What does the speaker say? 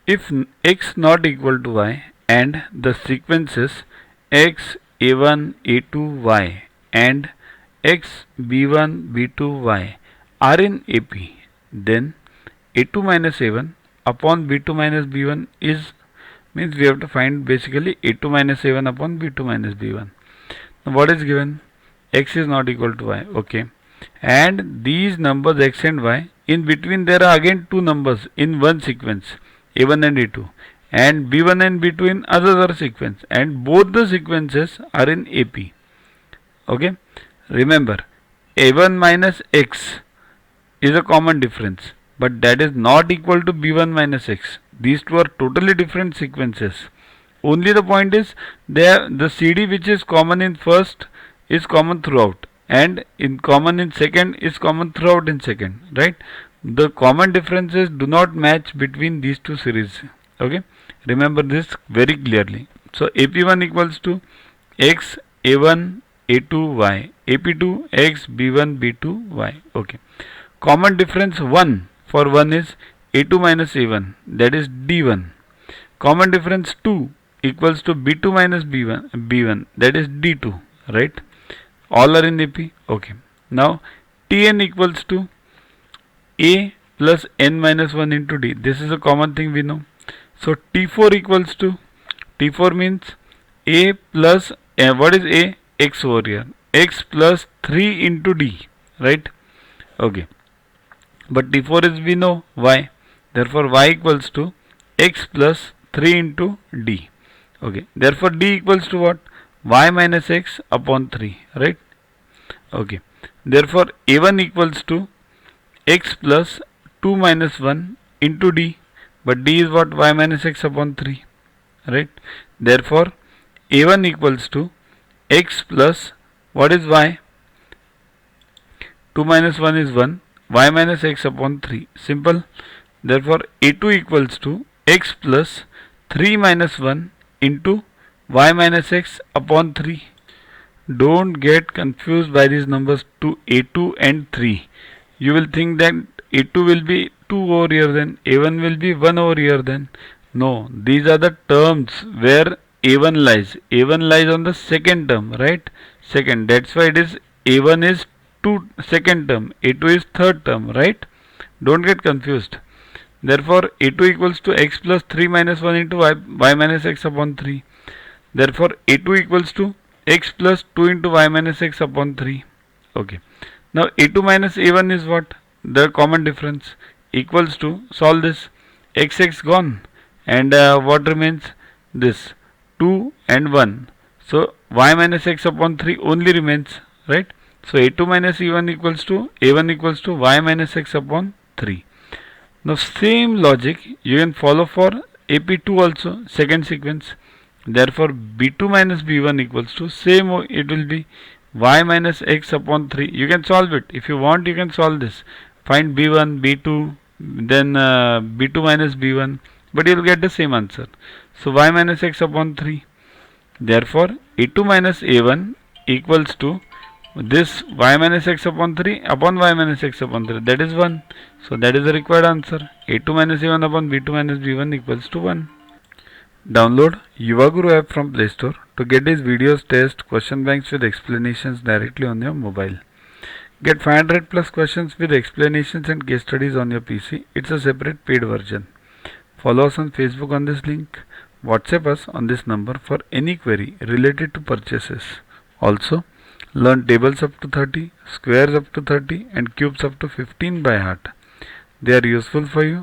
If x not equal to y and the sequences x a1 a2 y and x b1 b2 y are in AP, then a2 minus a1 upon b2 minus b1 is, means we have to find basically a2 minus a1 upon b2 minus b1. Now what is given? X is not equal to y. Okay, and these numbers x and y, in between there are again two numbers in one sequence, a1 and a2, and b1 and b2 in other sequence, and both the sequences are in AP. Okay, remember, a1 minus x is a common difference, but that is not equal to b1 minus x. These two are totally different sequences. Only the point is there the CD which is common in first is common throughout, and in common in second is common throughout in second, right? The common differences do not match between these two series. Okay, remember this very clearly. So AP1 equals to x a1 a2 y, AP2 x b1 b2 y. Okay, common difference 1 for 1 is a2 minus a1, that is d1. Common difference 2 equals to b2 minus b1, that is d2, right? All are in AP. Okay, now Tn equals to a plus n minus 1 into d. This is a common thing we know. So T4 equals to, T4 means a plus what is a? X over here, x plus 3 into d, right? Okay, but T4 is we know y, therefore y equals to x plus 3 into d. Okay, therefore d equals to what? Y minus x upon 3, right? Okay, therefore a1 equals to x plus 2 minus 1 into d, but d is what? Y minus x upon 3, right? Therefore a1 equals to x plus what is y? 2 minus 1 is 1, y minus x upon 3, simple. Therefore a2 equals to x plus 3 minus 1 into y minus x upon 3. Don't get confused by these numbers to a2 and 3. You will think that a2 will be 2 over here, then a1 will be 1 over here, then no, these are the terms where a1 lies. a1 lies on the second term, right? Second, that's why it is a1 is second term, a2 is third term, right? Don't get confused. Therefore a2 equals to x plus 3 minus 1 into y minus x upon 3. Therefore a2 equals to x plus 2 into y minus x upon 3. Okay, now a2 minus a1 is what? The common difference, equals to, solve this, x gone, and what remains? This 2 and 1. So y minus x upon 3 only remains, right? So a2 minus a1 equals to y minus x upon 3. Now same logic you can follow for AP2 also, second sequence. Therefore b2 minus b1 equals to, same it will be y minus x upon 3. You can solve it. If you want, you can solve this. Find b1, b2, then b2 minus b1, but you will get the same answer. So y minus x upon 3. Therefore a2 minus a1 equals to this y minus x upon 3 upon y minus x upon 3, that is 1. So that is the required answer. a2 minus a1 upon b2 minus b1 equals to 1. Download Yuva Guru app from Play Store to get these videos, tests, question banks with explanations directly on your mobile. Get 500 plus questions with explanations and case studies on your PC. It's a separate paid version. Follow us on Facebook on this link. WhatsApp us on this number for any query related to purchases. Also, learn tables up to 30, squares up to 30 and cubes up to 15 by heart. They are useful for you